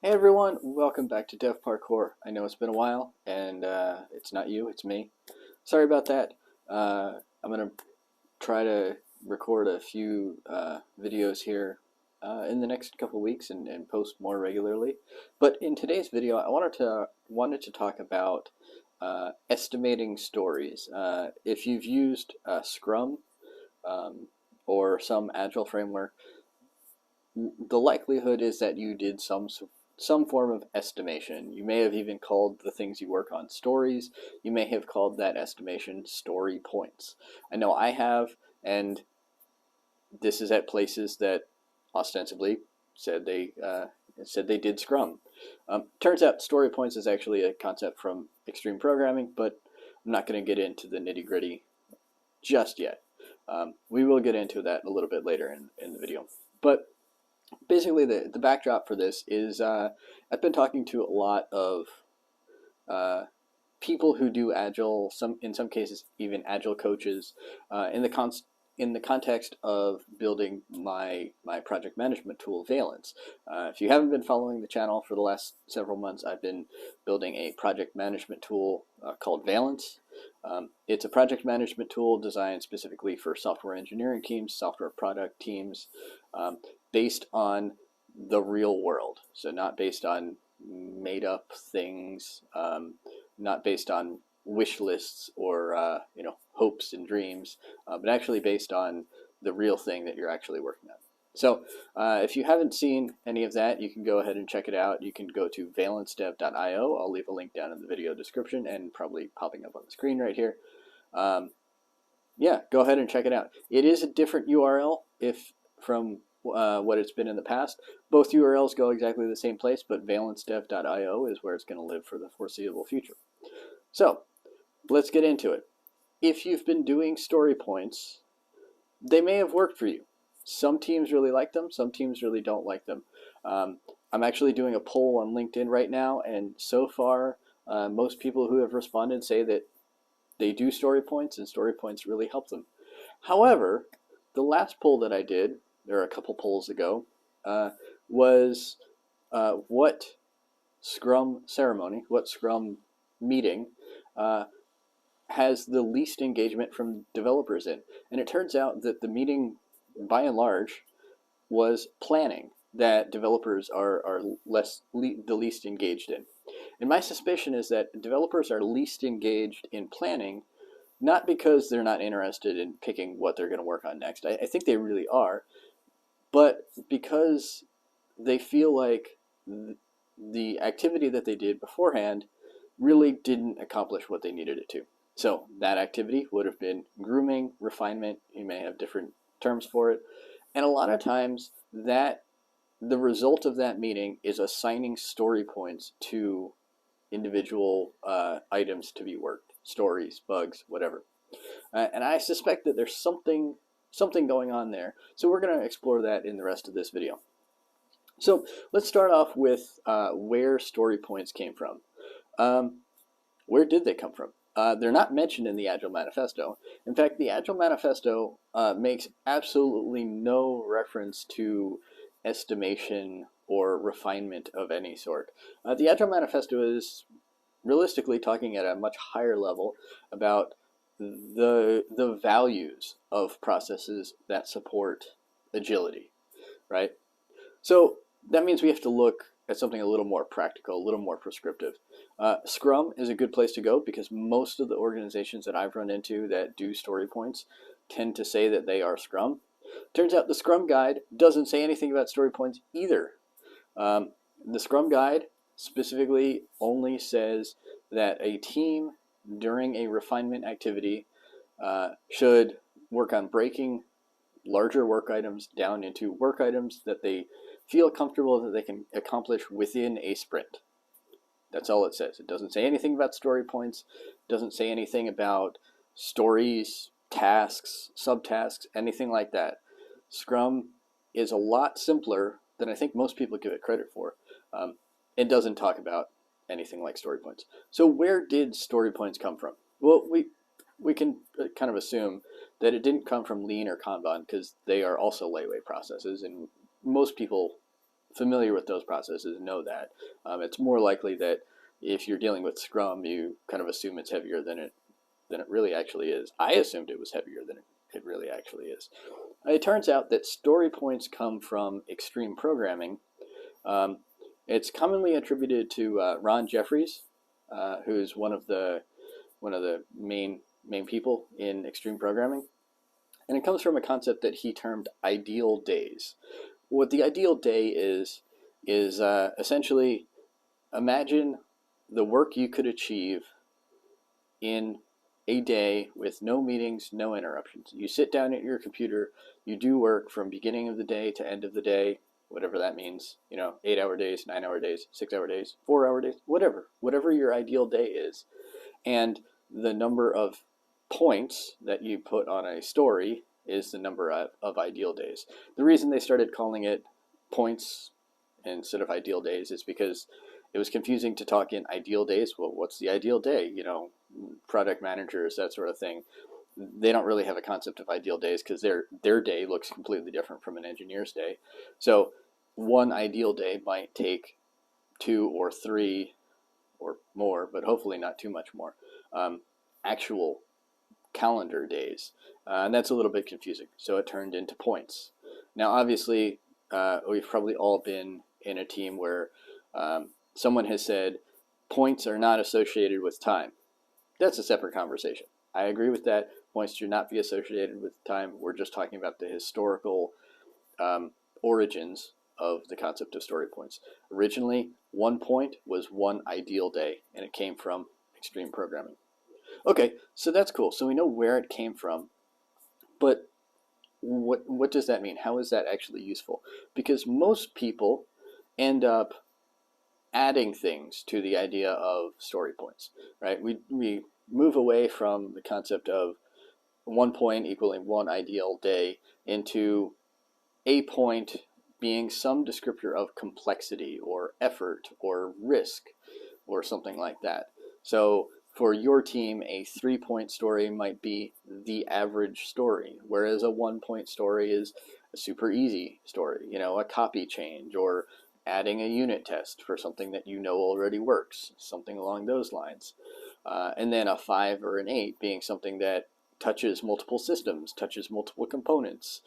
Hey everyone, welcome back to Dev Parkour. I know it's been a while, and it's not you, it's me. Sorry about that. I'm gonna try to record a few videos here in the next couple weeks and post more regularly. But in today's video, I wanted to talk about estimating stories. If you've used Scrum um, or some Agile framework, the likelihood is that you did some form of estimation. You may have even called the things you work on stories. You may have called that estimation story points. I know I have, and this is at places that ostensibly said they did Scrum. Turns out story points is actually a concept from extreme programming, but I'm not going to get into the nitty gritty just yet. We will get into that a little bit later in the video. But basically the backdrop for this is I've been talking to a lot of people who do agile, in some cases even agile coaches, in the context of building my project management tool, Valence. If you haven't been following the channel for the last several months, I've been building a project management tool called Valence. It's a project management tool designed specifically for software engineering teams, software product teams, based on the real world. So not based on made up things, not based on wish lists or hopes and dreams, but actually based on the real thing that you're actually working on. So if you haven't seen any of that, you can go ahead and check it out. You can go to valencdev.io. I'll leave a link down in the video description and probably popping up on the screen right here. Yeah, go ahead and check it out. It is a different URL from what it's been in the past. Both URLs go exactly the same place, but valencdev.io is where it's going to live for the foreseeable future. So let's get into it. If you've been doing story points, they may have worked for you. Some teams really like them, some teams really don't like them. I'm actually doing a poll on LinkedIn right now, and so far, most people who have responded say that they do story points, and story points really help them. However, the last poll that I did, or a couple polls ago, was what Scrum ceremony, what Scrum meeting has the least engagement from developers in. And it turns out that the meeting, by and large, was planning that developers are the least engaged in. And my suspicion is that developers are least engaged in planning, not because they're not interested in picking what they're going to work on next. I think they really are, but because they feel like the activity that they did beforehand really didn't accomplish what they needed it to. So that activity would have been grooming, refinement. You may have different terms for it. And a lot of times that the result of that meeting is assigning story points to individual items to be worked, stories, bugs, whatever. And I suspect that there's something going on there. So we're going to explore that in the rest of this video. So let's start off with where story points came from. Where did they come from? They're not mentioned in the Agile Manifesto. In fact, the Agile Manifesto makes absolutely no reference to estimation or refinement of any sort. The Agile Manifesto is realistically talking at a much higher level about the values of processes that support agility, right? So that means we have to look at something a little more practical, a little more prescriptive. Scrum is a good place to go because most of the organizations that I've run into that do story points tend to say that they are Scrum. Turns out the Scrum Guide doesn't say anything about story points either. The Scrum Guide specifically only says that a team during a refinement activity should work on breaking larger work items down into work items that they feel comfortable that they can accomplish within a sprint. That's all it says. It doesn't say anything about story points. It doesn't say anything about stories, tasks, subtasks, anything like that. Scrum is a lot simpler than I think most people give it credit for. It doesn't talk about anything like story points. So where did story points come from? Well, we can kind of assume that it didn't come from Lean or Kanban because they are also lightweight processes, and most people familiar with those processes know that. It's more likely that if you're dealing with Scrum, you kind of assume it's heavier than it really actually is. I assumed it was heavier than it really actually is. It turns out that story points come from extreme programming. It's commonly attributed to Ron Jeffries, who's one of the main people in extreme programming, and it comes from a concept that he termed ideal days. What the ideal day is essentially, imagine the work you could achieve in a day with no meetings, no interruptions. You sit down at your computer, you do work from beginning of the day to end of the day, whatever that means, 8-hour days, 9-hour days, 6-hour days, 4-hour days, whatever your ideal day is. And the number of points that you put on a story is the number of ideal days. The reason they started calling it points instead of ideal days is because it was confusing to talk in ideal days. Well, what's the ideal day? Product managers, that sort of thing. They don't really have a concept of ideal days because their day looks completely different from an engineer's day. So one ideal day might take 2 or 3 or more, but hopefully not too much more, actual calendar days. And that's a little bit confusing. So it turned into points. Now, obviously, we've probably all been in a team where someone has said points are not associated with time. That's a separate conversation. I agree with that. Points should not be associated with time. We're just talking about the historical origins of the concept of story points. Originally, 1 point was 1 ideal day, and it came from extreme programming. Okay, so that's cool. So we know where it came from, but what does that mean? How is that actually useful? Because most people end up adding things to the idea of story points, right? We move away from the concept of 1 point equaling 1 ideal day into a point being some descriptor of complexity or effort or risk or something like that. So for your team, a 3-point story might be the average story, whereas a 1-point story is a super easy story, a copy change or adding a unit test for something that already works, something along those lines. And then a 5 or an 8 being something that touches multiple systems, touches multiple components,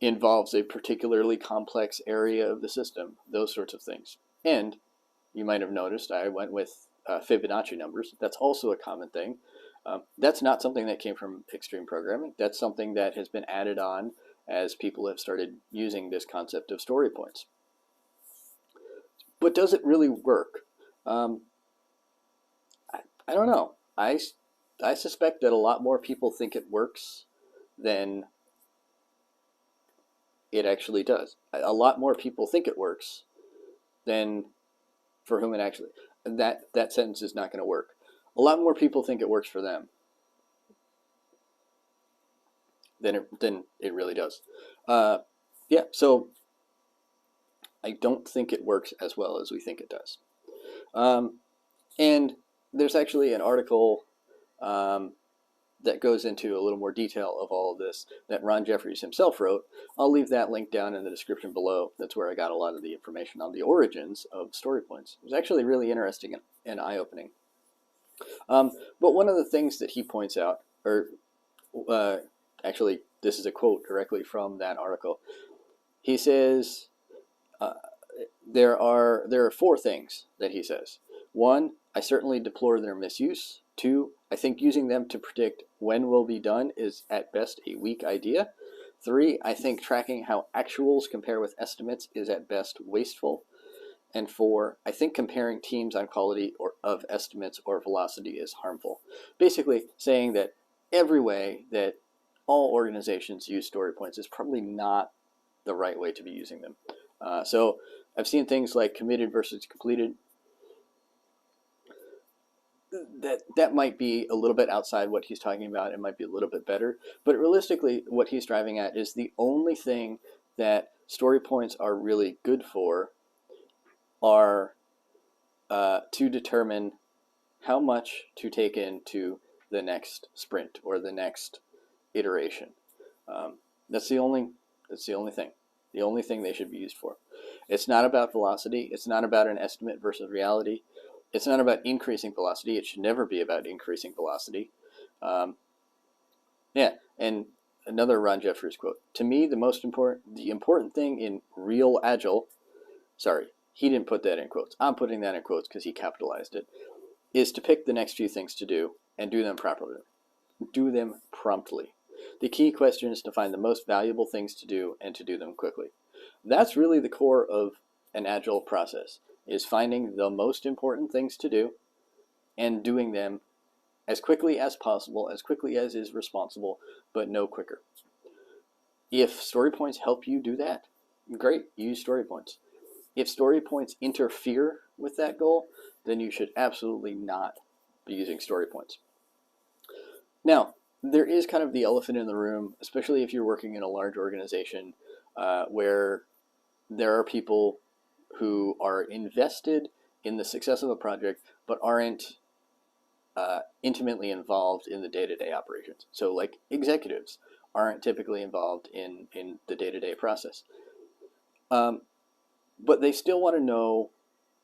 involves a particularly complex area of the system, those sorts of things. And you might have noticed I went with Fibonacci numbers. That's also a common thing. That's not something that came from extreme programming. That's something that has been added on as people have started using this concept of story points. But does it really work? I don't know. I suspect that a lot more people think it works than it actually does. A lot more people think it works than for whom it actually... That sentence is not going to work. A lot more people think it works for them than it really does. Yeah, so I don't think it works as well as we think it does. And there's actually an article that goes into a little more detail of all of this that Ron Jeffries himself wrote. I'll leave that link down in the description below. That's where I got a lot of the information on the origins of story points. It was actually really interesting and eye-opening. But one of the things that he points out, or actually this is a quote directly from that article. He says there are 4 things that he says. 1, I certainly deplore their misuse. 2, I think using them to predict when will be done is at best a weak idea. 3, I think tracking how actuals compare with estimates is at best wasteful. And 4, I think comparing teams on quality of estimates or velocity is harmful. Basically saying that every way that all organizations use story points is probably not the right way to be using them. So I've seen things like committed versus completed. That might be a little bit outside what he's talking about. It might be a little bit better. But realistically, what he's driving at is the only thing that story points are really good for are to determine how much to take into the next sprint or the next iteration. That's the only thing. The only thing they should be used for. It's not about velocity. It's not about an estimate versus reality. It's not about increasing velocity. It should never be about increasing velocity. Yeah, and another Ron Jeffers quote. To me, the important thing in real agile, sorry, he didn't put that in quotes. I'm putting that in quotes because he capitalized it, is to pick the next few things to do and do them properly. Do them promptly. The key question is to find the most valuable things to do and to do them quickly. That's really the core of an agile process, is finding the most important things to do and doing them as quickly as possible, as quickly as is responsible, but no quicker. If story points help you do that, great, use story points. If story points interfere with that goal, then you should absolutely not be using story points. Now, there is kind of the elephant in the room, especially if you're working in a large organization where there are people who are invested in the success of a project but aren't intimately involved in the day-to-day operations. So like executives aren't typically involved in the day-to-day process. But they still want to know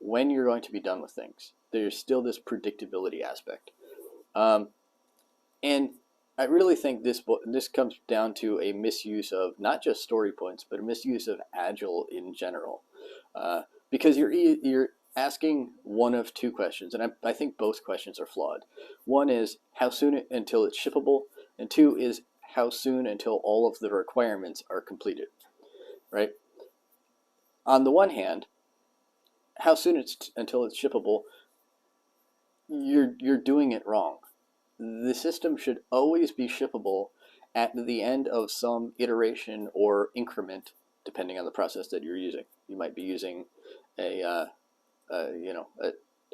when you're going to be done with things. There's still this predictability aspect. And I really think this comes down to a misuse of not just story points, but a misuse of agile in general. Because you're asking one of two questions, and I think both questions are flawed. One is how soon until it's shippable, and two is how soon until all of the requirements are completed, right? On the one hand, how soon until it's shippable, you're doing it wrong. The system should always be shippable at the end of some iteration or increment, depending on the process that you're using. You might be using a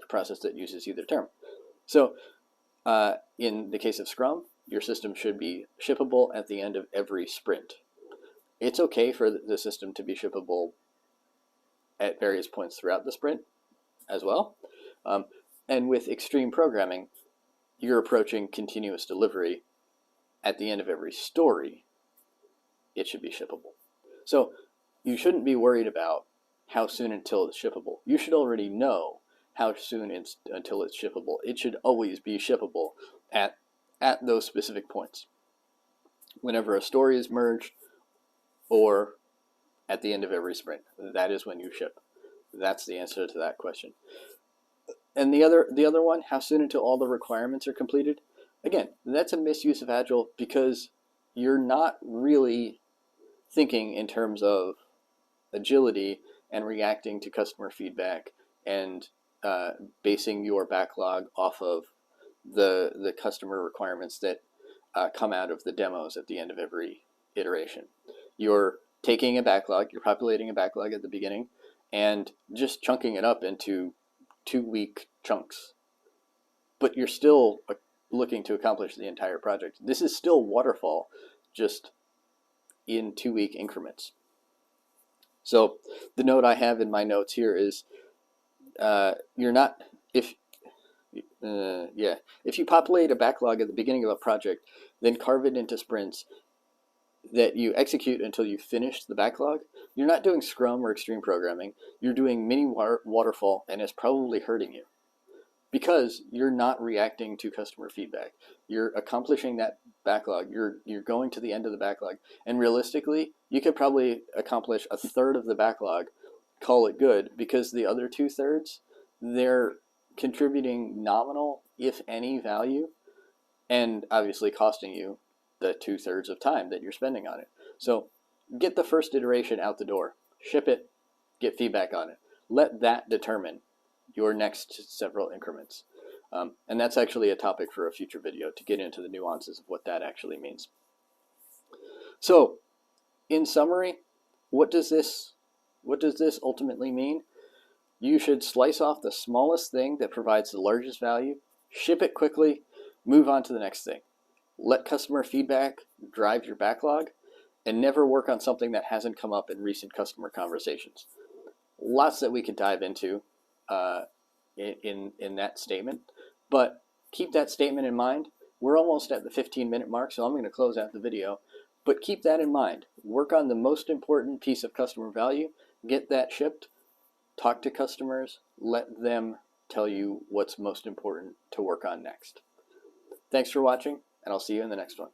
process that uses either term. So in the case of Scrum, your system should be shippable at the end of every sprint. It's okay for the system to be shippable at various points throughout the sprint as well. And with extreme programming, you're approaching continuous delivery. At the end of every story, it should be shippable. So you shouldn't be worried about how soon until it's shippable. You should already know how soon until it's shippable. It should always be shippable at those specific points. Whenever a story is merged or at the end of every sprint, that is when you ship. That's the answer to that question. And the other one, how soon until all the requirements are completed? Again, that's a misuse of Agile because you're not really thinking in terms of agility and reacting to customer feedback and basing your backlog off of the customer requirements that come out of the demos at the end of every iteration. You're taking a backlog, you're populating a backlog at the beginning, and just chunking it up into 2-week chunks. But you're still looking to accomplish the entire project. This is still waterfall, just in 2-week increments. So the note I have in my notes here is if you populate a backlog at the beginning of a project, then carve it into sprints that you execute until you finish the backlog, you're not doing Scrum or extreme programming. You're doing mini waterfall, and it's probably hurting you because you're not reacting to customer feedback. You're accomplishing that backlog. You're going to the end of the backlog, and realistically, you could probably accomplish a third of the backlog, call it good, because the other 2/3, they're contributing nominal, if any, value, and obviously costing you the 2/3 of time that you're spending on it. So get the first iteration out the door, ship it, get feedback on it. Let that determine your next several increments. And that's actually a topic for a future video to get into the nuances of what that actually means. So in summary, what does this ultimately mean? You should slice off the smallest thing that provides the largest value, ship it quickly, move on to the next thing. Let customer feedback drive your backlog, and never work on something that hasn't come up in recent customer conversations. Lots that we could dive into in that statement, but keep that statement in mind. We're almost at the 15-minute mark, so I'm going to close out the video. But keep that in mind. Work on the most important piece of customer value, get that shipped, talk to customers, let them tell you what's most important to work on next. Thanks for watching, and I'll see you in the next one.